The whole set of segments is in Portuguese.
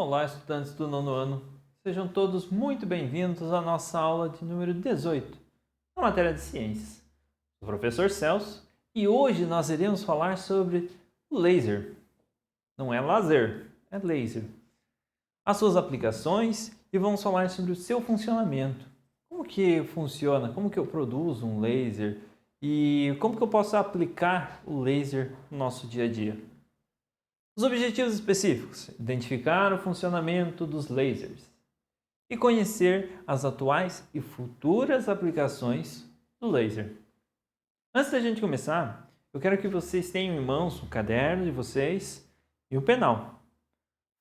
Olá, estudantes do nono ano. Sejam todos muito bem-vindos à nossa aula de número 18, na matéria de ciências. Sou o professor Celso e hoje nós iremos falar sobre o laser. Não é lazer, é laser. As suas aplicações e vamos falar sobre o seu funcionamento. Como que funciona, como que eu produzo um laser e como que eu posso aplicar o laser no nosso dia a dia. Os objetivos específicos: identificar o funcionamento dos lasers e conhecer as atuais e futuras aplicações do laser. Antes da gente começar, eu quero que vocês tenham em mãos o caderno de vocês e o penal.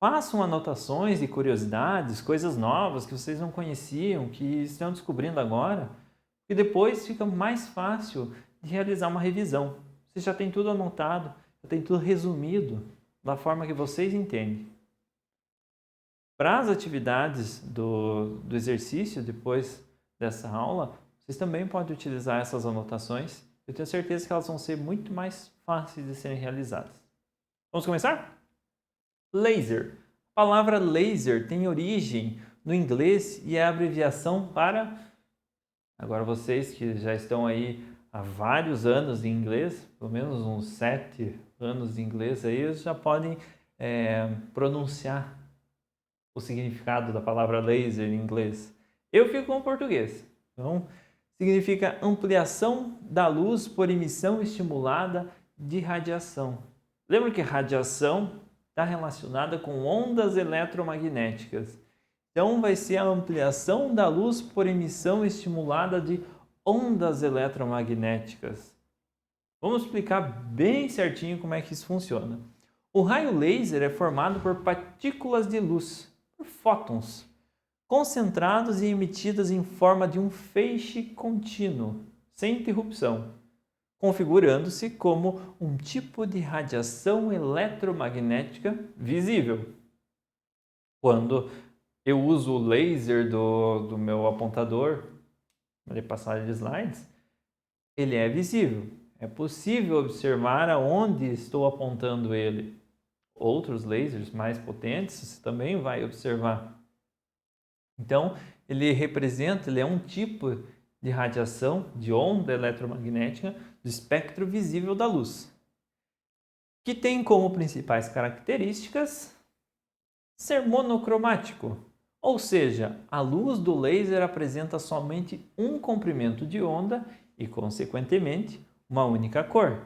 Façam anotações e curiosidades, coisas novas que vocês não conheciam, que estão descobrindo agora, e depois fica mais fácil de realizar uma revisão. Você já tem tudo anotado, já tem tudo resumido da forma que vocês entendem. Para as atividades do exercício, depois dessa aula, vocês também podem utilizar essas anotações. Eu tenho certeza que elas vão ser muito mais fáceis de serem realizadas. Vamos começar? Laser. A palavra laser tem origem no inglês e é a abreviação para... Agora vocês que já estão aí há vários anos em inglês, pelo menos uns 7 anos de inglês aí, já podem pronunciar o significado da palavra laser em inglês. Eu fico com o português. Então, significa ampliação da luz por emissão estimulada de radiação. Lembra que radiação está relacionada com ondas eletromagnéticas. Então, vai ser a ampliação da luz por emissão estimulada de ondas eletromagnéticas. Vamos explicar bem certinho como é que isso funciona. O raio laser é formado por partículas de luz, por fótons, concentrados e emitidas em forma de um feixe contínuo, sem interrupção, configurando-se como um tipo de radiação eletromagnética visível. Quando eu uso o laser do meu apontador, de passagem de slides, ele é visível. É possível observar aonde estou apontando ele. Outros lasers mais potentes você também vai observar. Então, ele é um tipo de radiação, de onda eletromagnética do espectro visível da luz, que tem como principais características ser monocromático, ou seja, a luz do laser apresenta somente um comprimento de onda e, consequentemente, uma única cor.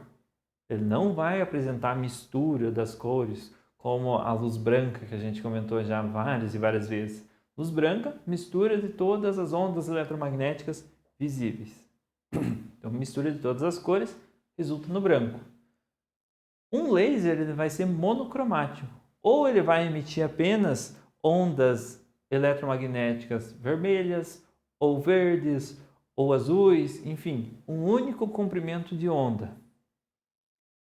Ele não vai apresentar mistura das cores, como a luz branca, que a gente comentou já várias e várias vezes. Luz branca, mistura de todas as ondas eletromagnéticas visíveis. Então, mistura de todas as cores resulta no branco. Um laser ele vai ser monocromático, ou ele vai emitir apenas ondas eletromagnéticas vermelhas, ou verdes, ou azuis, enfim, um único comprimento de onda.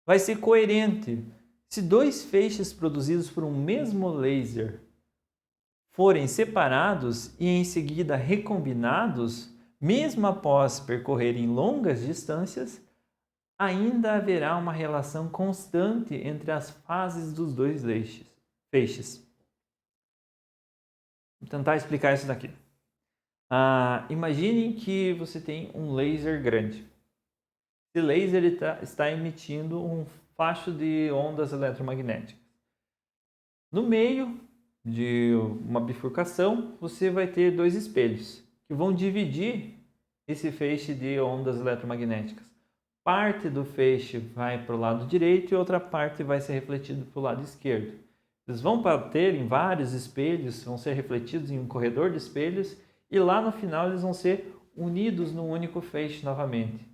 Vai ser coerente. Se dois feixes produzidos por um mesmo laser forem separados e em seguida recombinados, mesmo após percorrerem longas distâncias, ainda haverá uma relação constante entre as fases dos dois feixes. Vou tentar explicar isso daqui. Imaginem que você tem um laser grande. Esse laser está emitindo um facho de ondas eletromagnéticas. No meio de uma bifurcação, você vai ter dois espelhos que vão dividir esse feixe de ondas eletromagnéticas. Parte do feixe vai para o lado direito e outra parte vai ser refletida para o lado esquerdo. Eles vão bater em vários espelhos, vão ser refletidos em um corredor de espelhos e lá no final eles vão ser unidos num único feixe novamente.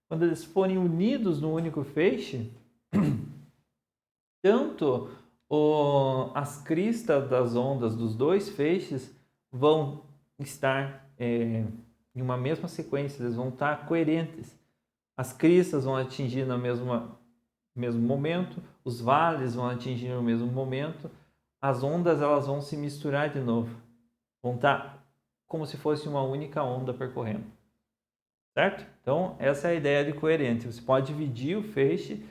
Quando eles forem unidos no único feixe, tanto as cristas das ondas dos dois feixes vão estar em uma mesma sequência, eles vão estar coerentes. As cristas vão atingir no mesmo momento, os vales vão atingir no mesmo momento, as ondas elas vão se misturar de novo, vão estar como se fosse uma única onda percorrendo. Certo? Então, essa é a ideia de coerente. Você pode dividir o feixe,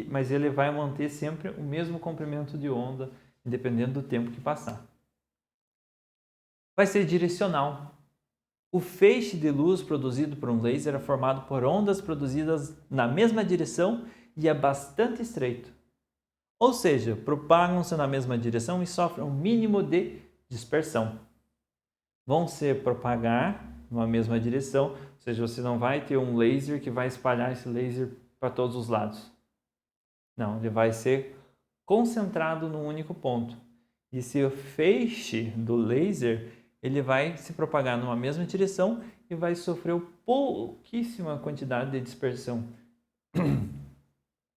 mas ele vai manter sempre o mesmo comprimento de onda, independente do tempo que passar. vai ser direcional. O feixe de luz produzido por um laser é formado por ondas produzidas na mesma direção e é bastante estreito. Ou seja, propagam-se na mesma direção e sofrem um mínimo de dispersão. Vão se propagar numa mesma direção, ou seja, você não vai ter um laser que vai espalhar esse laser para todos os lados. Não, ele vai ser concentrado num único ponto. E se o feixe do laser, ele vai se propagar numa mesma direção e vai sofrer pouquíssima quantidade de dispersão.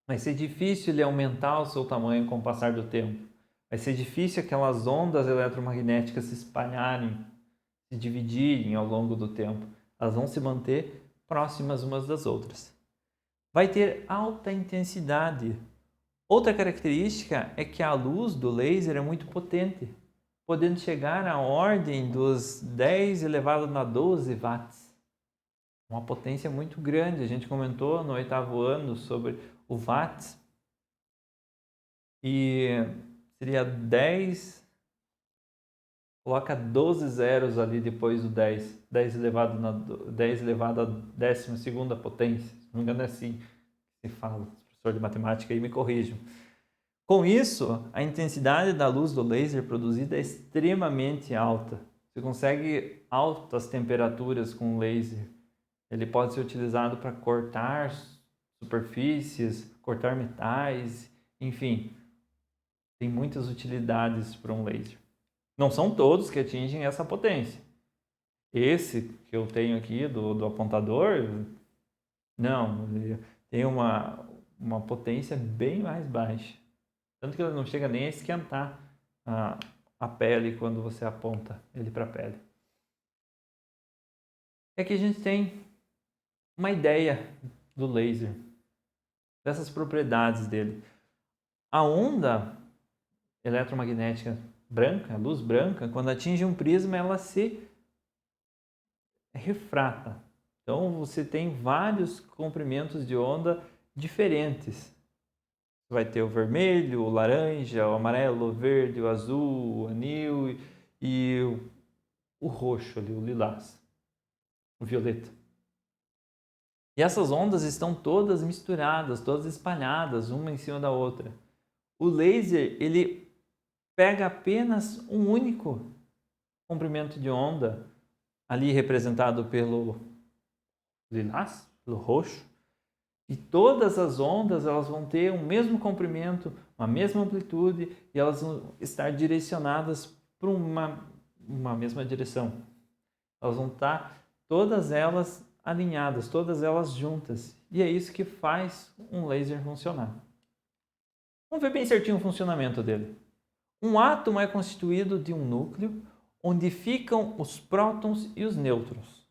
Vai ser difícil ele aumentar o seu tamanho com o passar do tempo. Vai ser difícil aquelas ondas eletromagnéticas se espalharem, se dividirem ao longo do tempo. Elas vão se manter próximas umas das outras. Vai ter alta intensidade. Outra característica é que a luz do laser é muito potente, podendo chegar à ordem dos 10 elevado a 12 watts. Uma potência muito grande. A gente comentou no 8º ano sobre o watts. E seria 10, coloca 12 zeros ali depois do 10. 10 elevado a 12ª potência. Se não me engano é assim que se fala. Professor de matemática aí me corrijam. Com isso, a intensidade da luz do laser produzida é extremamente alta. Você consegue altas temperaturas com o laser. Ele pode ser utilizado para cortar superfícies, cortar metais, enfim. Tem muitas utilidades para um laser. Não são todos que atingem essa potência. Esse que eu tenho aqui do apontador, não, ele tem uma potência bem mais baixa. Tanto que ele não chega nem a esquentar a pele quando você aponta ele para a pele. E aqui a gente tem uma ideia do laser, dessas propriedades dele. A onda eletromagnética branca, a luz branca, quando atinge um prisma, ela se refrata. Então você tem vários comprimentos de onda diferentes. Vai ter o vermelho, o laranja, o amarelo, o verde, o azul, o anil e o roxo ali, o lilás, o violeta. E essas ondas estão todas misturadas, todas espalhadas, uma em cima da outra. O laser, ele pega apenas um único comprimento de onda, ali representado pelo lilás, pelo roxo, e todas as ondas elas vão ter o mesmo comprimento, uma mesma amplitude e elas vão estar direcionadas para uma mesma direção. Elas vão estar todas elas alinhadas, todas elas juntas. E é isso que faz um laser funcionar. Vamos ver bem certinho o funcionamento dele. Um átomo é constituído de um núcleo onde ficam os prótons e os nêutrons,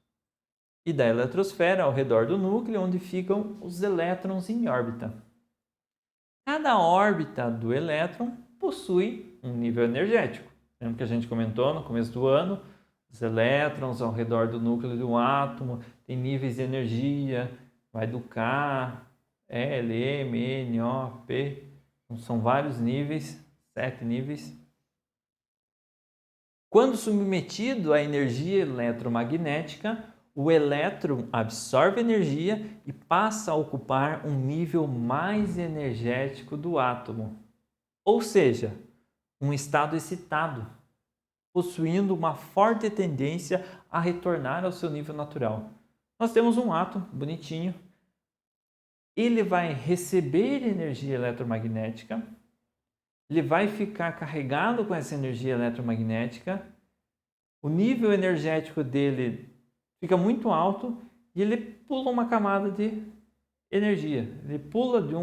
e da eletrosfera ao redor do núcleo, onde ficam os elétrons em órbita. Cada órbita do elétron possui um nível energético. Lembra que a gente comentou no começo do ano? Os elétrons ao redor do núcleo do átomo têm níveis de energia, vai do K, L, M, N, O, P. Então, são vários níveis, 7 níveis. Quando submetido à energia eletromagnética, o elétron absorve energia e passa a ocupar um nível mais energético do átomo, ou seja, um estado excitado, possuindo uma forte tendência a retornar ao seu nível natural. Nós temos um átomo bonitinho, ele vai receber energia eletromagnética, ele vai ficar carregado com essa energia eletromagnética, o nível energético dele fica muito alto e ele pula uma camada de energia. Ele pula de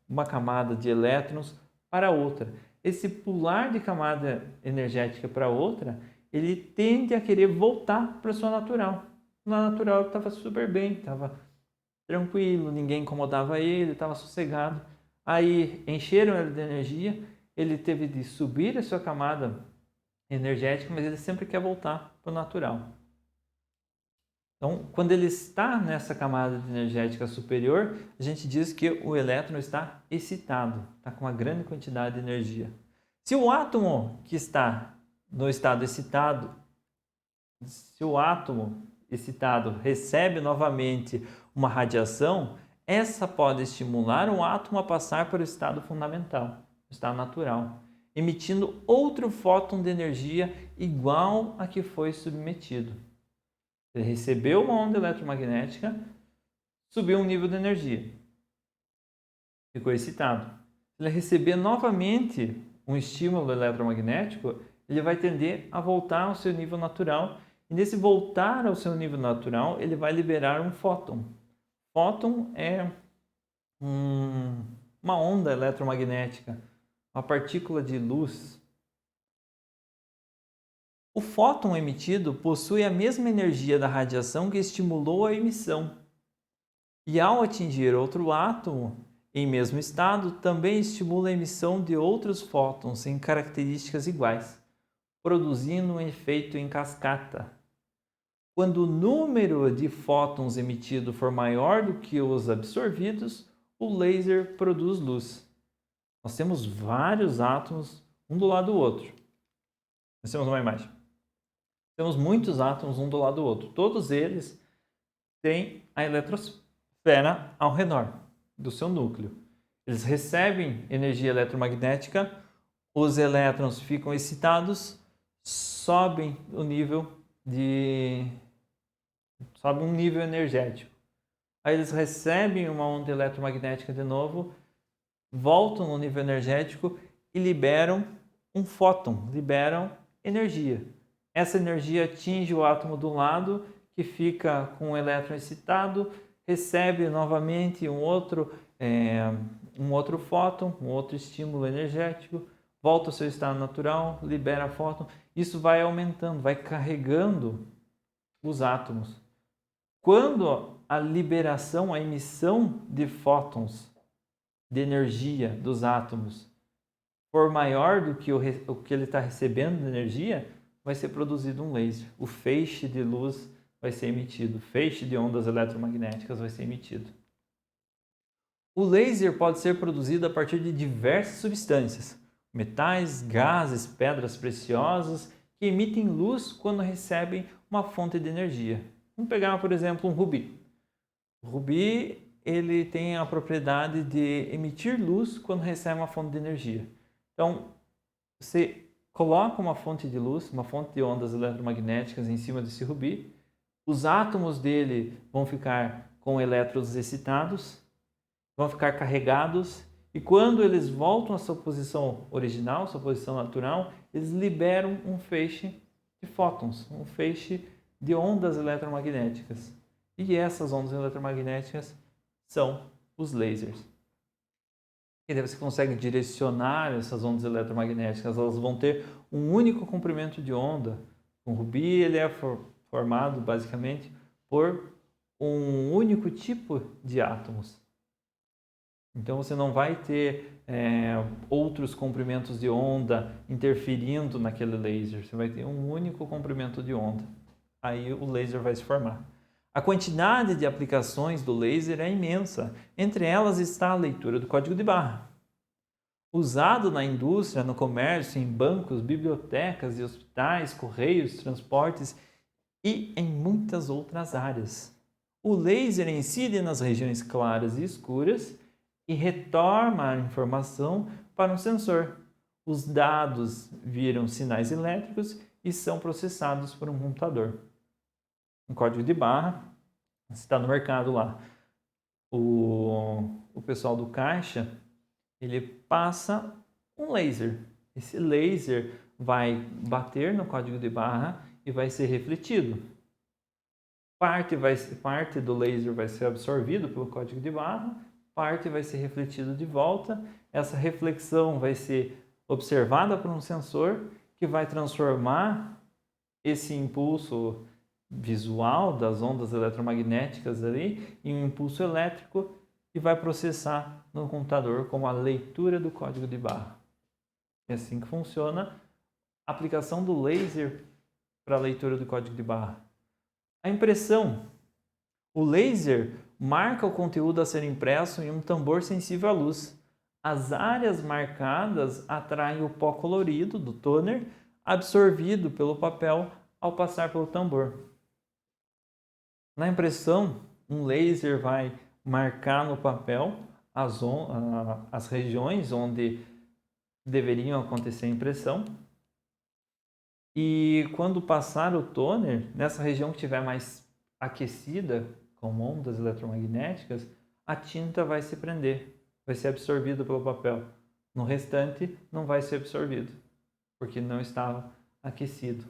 uma camada de elétrons para outra. Esse pular de camada energética para outra, ele tende a querer voltar para a sua natural. Na natural ele estava super bem, estava tranquilo, ninguém incomodava ele, estava sossegado. Aí encheram ele de energia, ele teve de subir a sua camada energética, mas ele sempre quer voltar para o natural. Então, quando ele está nessa camada energética superior, a gente diz que o elétron está excitado, está com uma grande quantidade de energia. Se o átomo que está no estado excitado, se o átomo excitado recebe novamente uma radiação, essa pode estimular o átomo a passar para o estado fundamental, o estado natural, emitindo outro fóton de energia igual a que foi submetido. Ele recebeu uma onda eletromagnética, subiu um nível de energia, ficou excitado. Se ele receber novamente um estímulo eletromagnético, ele vai tender a voltar ao seu nível natural. E nesse voltar ao seu nível natural, ele vai liberar um fóton. Fóton é uma onda eletromagnética, uma partícula de luz. O fóton emitido possui a mesma energia da radiação que estimulou a emissão. E ao atingir outro átomo, em mesmo estado, também estimula a emissão de outros fótons em características iguais, produzindo um efeito em cascata. Quando o número de fótons emitido for maior do que os absorvidos, o laser produz luz. Nós temos vários átomos, um do lado do outro. Nós temos uma imagem. Temos muitos átomos, um do lado do outro. Todos eles têm a eletrosfera ao redor do seu núcleo. Eles recebem energia eletromagnética, os elétrons ficam excitados, sobem um nível energético. Aí eles recebem uma onda eletromagnética de novo, voltam no nível energético e liberam um fóton, liberam energia. Essa energia atinge o átomo do lado, que fica com o elétron excitado, recebe novamente um outro fóton, um outro estímulo energético, volta ao seu estado natural, libera fóton. Isso vai aumentando, vai carregando os átomos. Quando a liberação, a emissão de fótons, de energia dos átomos, for maior do que o que ele está recebendo de energia, vai ser produzido um laser. O feixe de luz vai ser emitido, o feixe de ondas eletromagnéticas vai ser emitido. O laser pode ser produzido a partir de diversas substâncias, metais, gases, pedras preciosas, que emitem luz quando recebem uma fonte de energia. Vamos pegar, por exemplo, um rubi. O rubi ele tem a propriedade de emitir luz quando recebe uma fonte de energia. Então, você coloca uma fonte de luz, uma fonte de ondas eletromagnéticas em cima desse rubi, os átomos dele vão ficar com elétrons excitados, vão ficar carregados, e quando eles voltam à sua posição original, sua posição natural, eles liberam um feixe de fótons, um feixe de ondas eletromagnéticas. E essas ondas eletromagnéticas são os lasers. E daí você consegue direcionar essas ondas eletromagnéticas, elas vão ter um único comprimento de onda. O rubi ele é formado basicamente por um único tipo de átomos. Então você não vai ter outros comprimentos de onda interferindo naquele laser. Você vai ter um único comprimento de onda. Aí o laser vai se formar. A quantidade de aplicações do laser é imensa. Entre elas está a leitura do código de barra. Usado na indústria, no comércio, em bancos, bibliotecas e hospitais, correios, transportes e em muitas outras áreas. O laser incide nas regiões claras e escuras e retorna a informação para um sensor. Os dados viram sinais elétricos e são processados por um computador. Um código de barra, se está no mercado lá, o pessoal do caixa, ele passa um laser. Esse laser vai bater no código de barra e vai ser refletido. Parte do laser vai ser absorvido pelo código de barra, parte vai ser refletido de volta. Essa reflexão vai ser observada por um sensor que vai transformar esse impulso visual das ondas eletromagnéticas ali em um impulso elétrico e vai processar no computador como a leitura do código de barra. É assim que funciona a aplicação do laser para a leitura do código de barra. A impressão. O laser marca o conteúdo a ser impresso em um tambor sensível à luz. As áreas marcadas atraem o pó colorido do toner, absorvido pelo papel ao passar pelo tambor. Na impressão, um laser vai marcar no papel as regiões onde deveriam acontecer a impressão. E quando passar o toner, nessa região que estiver mais aquecida, com ondas eletromagnéticas, a tinta vai se prender, vai ser absorvida pelo papel. No restante, não vai ser absorvido, porque não estava aquecido.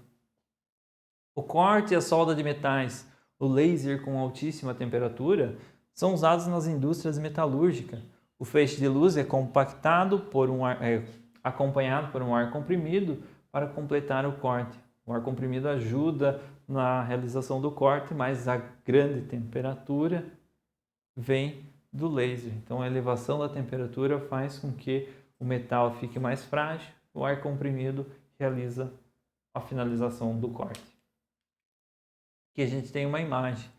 O corte e a solda de metais, o laser com altíssima temperatura, são usados nas indústrias metalúrgicas. O feixe de luz é compactado acompanhado por um ar comprimido para completar o corte. O ar comprimido ajuda na realização do corte, mas a grande temperatura vem do laser. Então a elevação da temperatura faz com que o metal fique mais frágil, o ar comprimido realiza a finalização do corte. Aqui a gente tem uma imagem.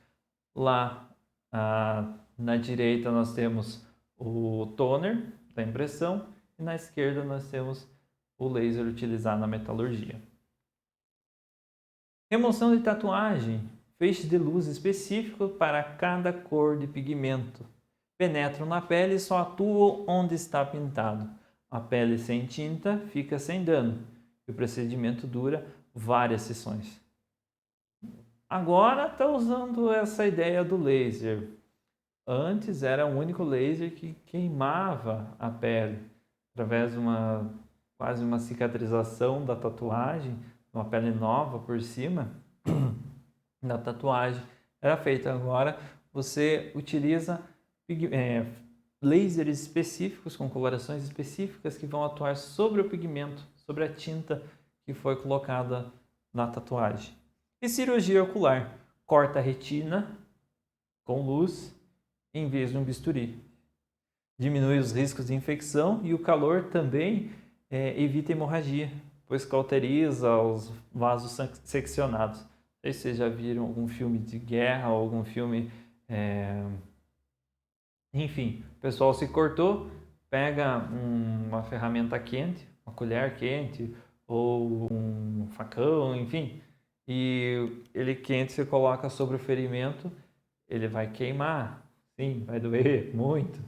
Lá na direita nós temos o toner da impressão e na esquerda nós temos o laser utilizado na metalurgia. Remoção de tatuagem. Feixe de luz específico para cada cor de pigmento. Penetram na pele e só atuam onde está pintado. A pele sem tinta fica sem dano. E o procedimento dura várias sessões. Agora está usando essa ideia do laser. Antes era o único laser que queimava a pele através de quase uma cicatrização da tatuagem, uma pele nova por cima da tatuagem era feita. Agora você utiliza lasers específicos com colorações específicas que vão atuar sobre o pigmento, sobre a tinta que foi colocada na tatuagem. E cirurgia ocular, corta a retina com luz em vez de um bisturi. Diminui os riscos de infecção e o calor também evita hemorragia, pois cauteriza os vasos seccionados. Não sei se vocês já viram algum filme de guerra ou algum filme... Enfim, o pessoal se cortou, pega uma ferramenta quente, uma colher quente ou um facão, enfim, e ele quente você coloca sobre o ferimento, ele vai queimar, sim, vai doer muito,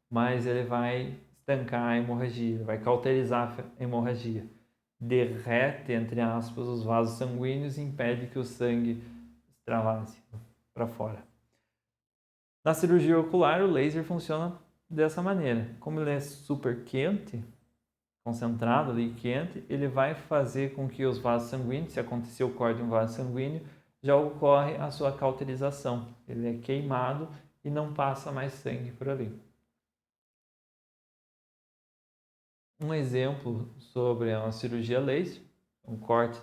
mas ele vai estancar a hemorragia, vai cauterizar a hemorragia. Derrete, entre aspas, os vasos sanguíneos e impede que o sangue extravase para fora. Na cirurgia ocular, o laser funciona dessa maneira. Como ele é super quente, concentrado ali, quente, ele vai fazer com que os vasos sanguíneos, se acontecer o corte de um vaso sanguíneo, já ocorre a sua cauterização. Ele é queimado e não passa mais sangue por ali. Um exemplo sobre a cirurgia laser, um corte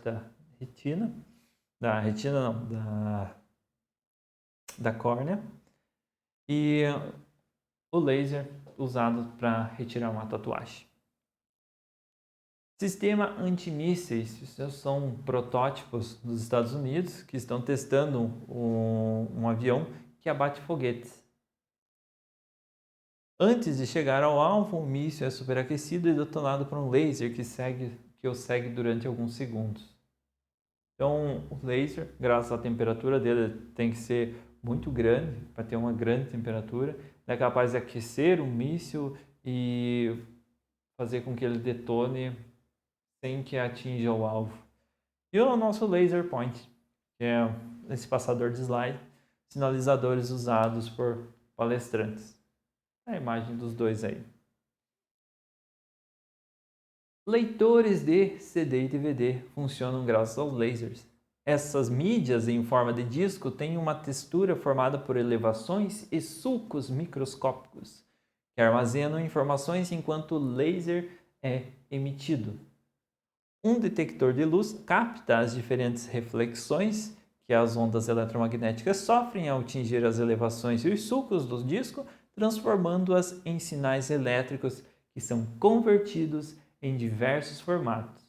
da córnea, e o laser usado para retirar uma tatuagem. Sistema antimísseis, esses são protótipos dos Estados Unidos que estão testando um avião que abate foguetes. Antes de chegar ao alvo, o míssil é superaquecido e detonado por um laser que o segue durante alguns segundos. Então, o laser, graças à temperatura dele, tem que ser muito grande, para ter uma grande temperatura, é capaz de aquecer o míssil e fazer com que ele detone sem que atinja o alvo. E o nosso laser point, que é esse passador de slide, sinalizadores usados por palestrantes. A imagem dos dois aí. Leitores de CD e DVD funcionam graças aos lasers. Essas mídias em forma de disco têm uma textura formada por elevações e sulcos microscópicos que armazenam informações enquanto o laser é emitido. Um detector de luz capta as diferentes reflexões que as ondas eletromagnéticas sofrem ao atingir as elevações e os sulcos do disco, transformando-as em sinais elétricos que são convertidos em diversos formatos,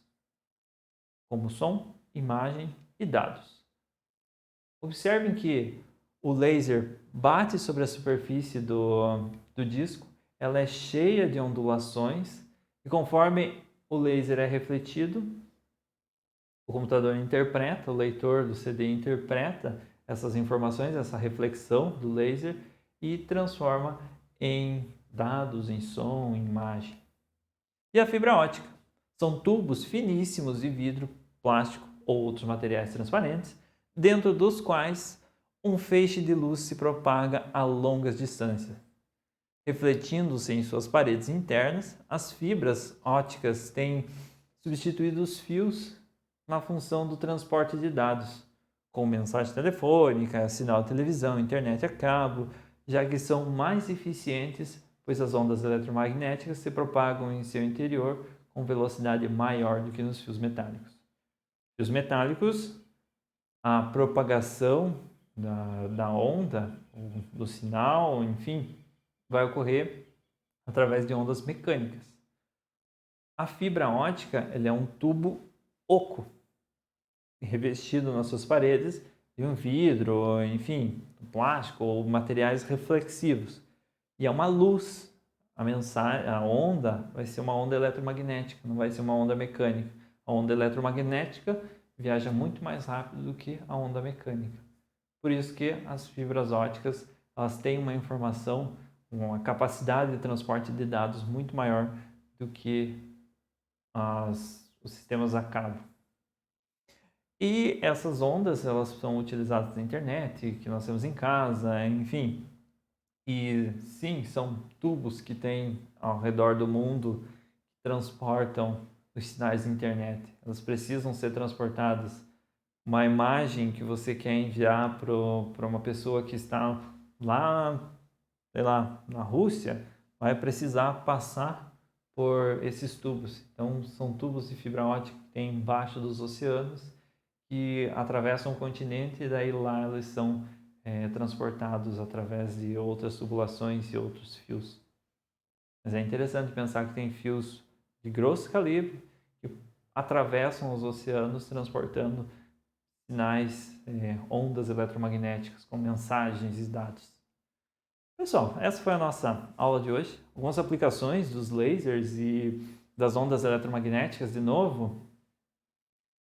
como som, imagem e dados. Observem que o laser bate sobre a superfície do disco, ela é cheia de ondulações e conforme o laser é refletido, O computador interpreta, o leitor do CD interpreta essas informações, essa reflexão do laser e transforma em dados, em som, em imagem. E a fibra ótica? São tubos finíssimos de vidro, plástico ou outros materiais transparentes, dentro dos quais um feixe de luz se propaga a longas distâncias. Refletindo-se em suas paredes internas, as fibras óticas têm substituído os fios na função do transporte de dados, como mensagem telefônica, sinal de televisão, internet a cabo, já que são mais eficientes, pois as ondas eletromagnéticas se propagam em seu interior com velocidade maior do que nos fios metálicos. Fios metálicos, a propagação da onda, do sinal, enfim, vai ocorrer através de ondas mecânicas. A fibra ótica ela é um tubo oco, revestido nas suas paredes de um vidro, enfim, plástico ou materiais reflexivos. E é uma luz. A onda vai ser uma onda eletromagnética, não vai ser uma onda mecânica. A onda eletromagnética viaja muito mais rápido do que a onda mecânica. Por isso que as fibras óticas elas têm uma informação, uma capacidade de transporte de dados muito maior do que os sistemas a cabo. E essas ondas elas são utilizadas na internet, que nós temos em casa, enfim. E sim, são tubos que tem ao redor do mundo que transportam os sinais da internet. Elas precisam ser transportadas. Uma imagem que você quer enviar para uma pessoa que está lá, sei lá, na Rússia, vai precisar passar por esses tubos. Então, são tubos de fibra ótica que tem embaixo dos oceanos que atravessam o continente e daí lá eles são transportados através de outras tubulações e outros fios. Mas é interessante pensar que tem fios de grosso calibre que atravessam os oceanos transportando sinais, ondas eletromagnéticas com mensagens e dados. Pessoal, essa foi a nossa aula de hoje. Algumas aplicações dos lasers e das ondas eletromagnéticas de novo.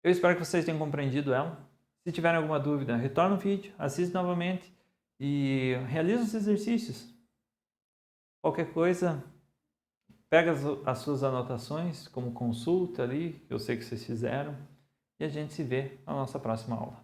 Eu espero que vocês tenham compreendido ela. Se tiverem alguma dúvida, retorna o vídeo, assiste novamente e realize os exercícios. Qualquer coisa, pega as suas anotações como consulta ali, que eu sei que vocês fizeram, e a gente se vê na nossa próxima aula.